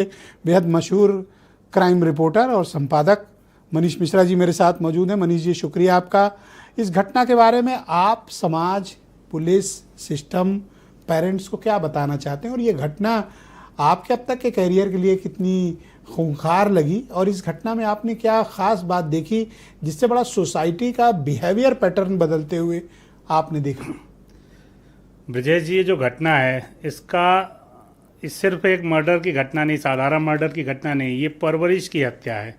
बेहद मशहूर crime reporter और संपादक मनीष मिश्रा जी मेरे साथ मौजूद हैं। मनीष जी, शुक्रिया आपका। इस घटना के बारे में आप समाज, पुलिस, सिस्टम, पेरेंट्स को क्या बताना चाहते हैं और ये घटना आपके अब तक के करियर के लिए कितनी खूंखार लगी और इस घटना में आपने क्या खास बात देखी जिससे बड़ा सोसाइटी का बिहेवियर पैटर्न बदलते हुए आपने देखा? ब्रजेश जी, ये जो घटना है इस सिर्फ एक मर्डर की घटना नहीं, साधारण मर्डर की घटना नहीं, ये परवरिश की हत्या है।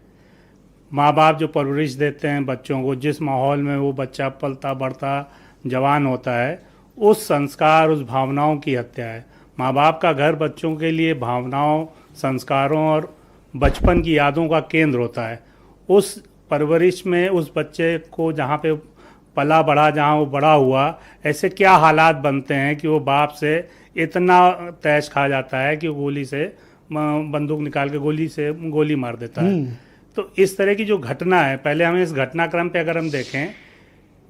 माँ बाप जो परवरिश देते हैं बच्चों को, जिस माहौल में वो बच्चा पलता बढ़ता जवान होता है, उस संस्कार, उस भावनाओं की हत्या है। माँ बाप का घर बच्चों के लिए भावनाओं, संस्कारों और बचपन की यादों का केंद्र होता है। उस परवरिश में उस बच्चे को जहाँ पे पला बढ़ा, जहाँ वो बड़ा हुआ, ऐसे क्या हालात बनते हैं कि वो बाप से इतना तैश खा जाता है कि वो गोली से, बंदूक निकाल के गोली मार देता है। तो इस तरह की जो घटना है, पहले हमें इस घटनाक्रम पे अगर हम देखें,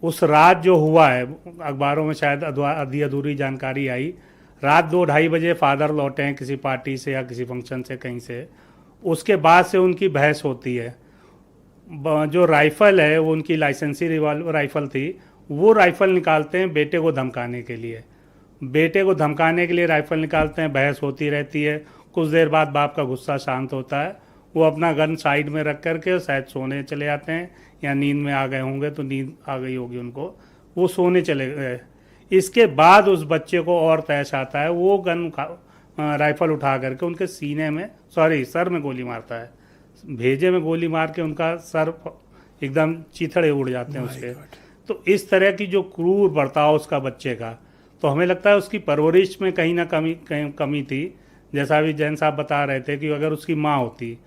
उस रात जो हुआ है, अखबारों में शायद आधी अधूरी जानकारी आई, रात 2-2:30 बजे फादर लौटे हैं किसी पार्टी से या किसी फंक्शन से, कहीं से। उसके बाद से उनकी बहस होती है। जो राइफ़ल है वो उनकी लाइसेंसी राइफ़ल थी, वो राइफ़ल निकालते हैं बेटे को धमकाने के लिए। राइफ़ल निकालते हैं, बहस होती रहती है। कुछ देर बाद बाप का गुस्सा शांत होता है, वो अपना गन साइड में रख करके शायद सोने चले जाते हैं या नींद में आ गए होंगे, तो नींद आ गई होगी उनको, वो सोने चले गए। इसके बाद उस बच्चे को और तैश आता है, वो राइफ़ल उठा करके उनके सर में गोली मारता है। भेजे में गोली मार के उनका सर एकदम चीथड़े उड़ जाते हैं उसके। तो इस तरह की जो क्रूर बर्ताव उसका बच्चे का, तो हमें लगता है उसकी परवरिश में कहीं ना कमी थी। जैसा अभी जैन साहब बता रहे थे कि अगर उसकी माँ होती,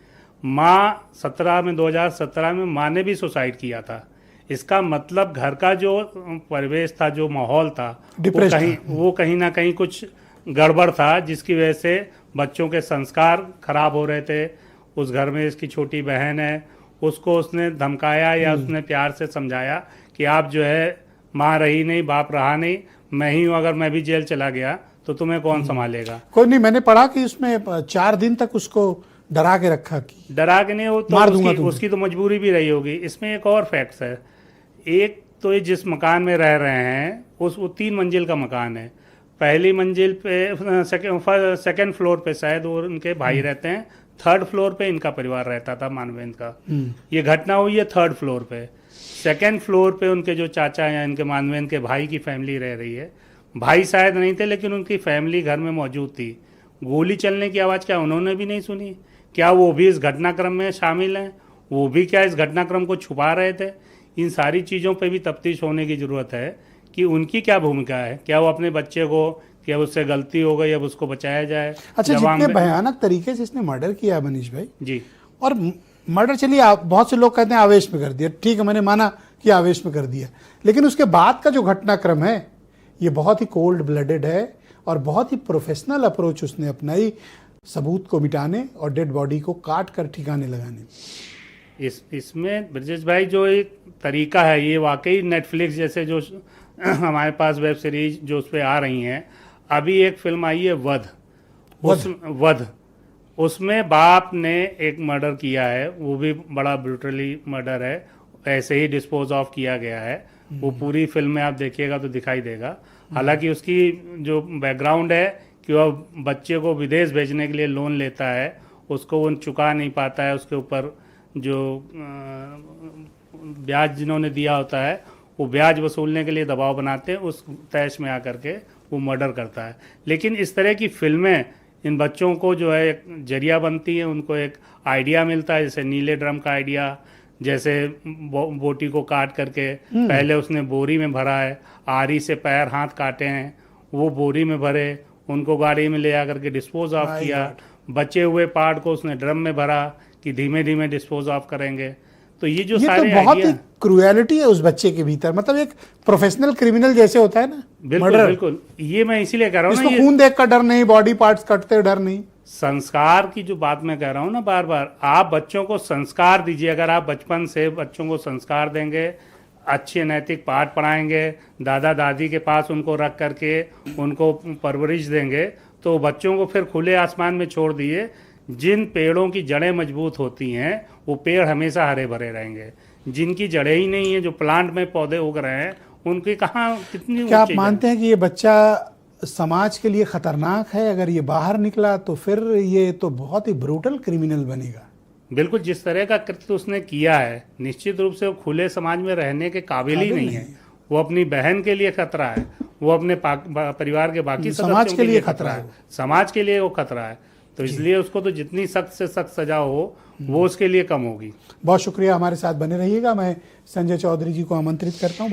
2017 में माँ ने भी सुसाइड किया था। इसका मतलब घर का जो परिवेश था, जो माहौल था, वो कहीं ना कहीं कुछ गड़बड़ था, जिसकी वजह से बच्चों के संस्कार खराब हो रहे थे। उस घर में इसकी छोटी बहन है, उसको उसने धमकाया या उसने प्यार से समझाया कि आप जो है, माँ रही नहीं, बाप रहा नहीं, मैं ही हूँ, अगर मैं भी जेल चला गया तो तुम्हें कौन संभालेगा। कोई नहीं, मैंने पढ़ा कि उसमें 4 दिन तक उसको डरा के रखा, कि डरा के नहीं हो तो उसकी तो मजबूरी भी रही होगी। इसमें एक और फैक्ट्स है। एक तो ये जिस मकान में रह रहे हैं, वो 3 मंजिल का मकान है। पहली मंजिल पे, सेकेंड फ्लोर पे शायद वो उनके भाई रहते हैं, 3rd फ्लोर पे इनका परिवार रहता था, मानवेंद्र का। ये घटना हुई है 3rd फ्लोर पे। 2nd फ्लोर पे उनके जो चाचा हैं, इनके मानवेंद्र के भाई की फैमिली रह रही है। भाई शायद नहीं थे, लेकिन उनकी फैमिली घर में मौजूद थी। गोली चलने की आवाज़ क्या उन्होंने भी नहीं सुनी? क्या वो भी इस घटनाक्रम में शामिल हैं? वो भी क्या इस घटनाक्रम को छुपा रहे थे? इन सारी चीज़ों पे भी तफ्तीश होने की ज़रूरत है कि उनकी क्या भूमिका है। क्या वो अपने बच्चे को, क्या उससे गलती हो गई, अब उसको बचाया जाए? अच्छा, जितने भयानक तरीके से इसने मर्डर किया मनीष भाई जी, और मर्डर, चलिए आप, बहुत से लोग कहते हैं आवेश में कर दिया, ठीक है, मैंने माना कि आवेश में कर दिया, लेकिन उसके बाद का जो घटनाक्रम है ये बहुत ही कोल्ड ब्लडेड है और बहुत ही प्रोफेशनल अप्रोच उसने अपनाई सबूत को मिटाने और डेड बॉडी को काट कर ठिकाने लगाने। इसमें ब्रजेश भाई जो एक तरीका है, ये वाकई नेटफ्लिक्स जैसे जो हमारे पास वेब सीरीज जो उस पर आ रही हैं, अभी एक फिल्म आई है वध। उसमें बाप ने एक मर्डर किया है, वो भी बड़ा ब्रूटली मर्डर है, ऐसे ही डिस्पोज ऑफ किया गया है। वो पूरी फिल्म में आप देखिएगा तो दिखाई देगा। हालांकि उसकी जो बैकग्राउंड है कि वह बच्चे को विदेश भेजने के लिए लोन लेता है, उसको वो चुका नहीं पाता है, उसके ऊपर जो ब्याज जिन्होंने दिया होता है, वो ब्याज वसूलने के लिए दबाव बनाते हैं, उस तैश में आकर के वो मर्डर करता है। लेकिन इस तरह की फिल्में इन बच्चों को जो है एक जरिया बनती है, उनको एक आइडिया मिलता है, जैसे नीले ड्रम का आइडिया, जैसे बोटी को काट करके पहले उसने बोरी में भरा है, आरी से पैर हाथ काटे हैं, वो बोरी में भरे, उनको गाड़ी में ले आकर के डिस्पोज ऑफ किया। बचे हुए पार्ट को उसने ड्रम में भरा कि धीमे धीमे डिस्पोज ऑफ करेंगे। तो ये जो सारे तो बहुत ही क्रूएलिटी है उस बच्चे के भीतर, मतलब एक प्रोफेशनल क्रिमिनल जैसे होता है ना। बिल्कुल, ये मैं इसीलिए कह रहा हूँ ना, इसको खून देख कर डर नहीं, बॉडी पार्ट्स कटते डर नहीं। संस्कार की जो बात मैं कह रहा हूँ ना, बार बार आप बच्चों को संस्कार दीजिए। अगर आप बचपन से बच्चों को संस्कार देंगे, अच्छे नैतिक पाठ पढ़ाएंगे, दादा दादी के पास उनको रख करके उनको परवरिश देंगे, तो बच्चों को फिर खुले आसमान में छोड़ दिए जिन पेड़ों की जड़ें मजबूत होती हैं वो पेड़ हमेशा हरे भरे रहेंगे। जिनकी जड़ें ही नहीं है, जो प्लांट में पौधे उग रहे हैं, उनकी कहाँ कितनी क्या आप ऊंची मानते हैं कि ये बच्चा समाज के लिए खतरनाक है? अगर ये बाहर निकला तो फिर ये तो बहुत ही ब्रूटल क्रिमिनल बनेगा। बिल्कुल, जिस तरह का कृत्य उसने किया है, निश्चित रूप से वो खुले समाज में रहने के काबिल ही नहीं है। वो अपनी बहन के लिए खतरा है, वो अपने परिवार के बाकी समाज सदस्यों के लिए खतरा है। समाज के लिए वो खतरा है। तो इसलिए उसको तो जितनी सख्त से सख्त सजा हो वो उसके लिए कम होगी। बहुत शुक्रिया, हमारे साथ बने रहिएगा। मैं संजय चौधरी जी को आमंत्रित करता हूँ।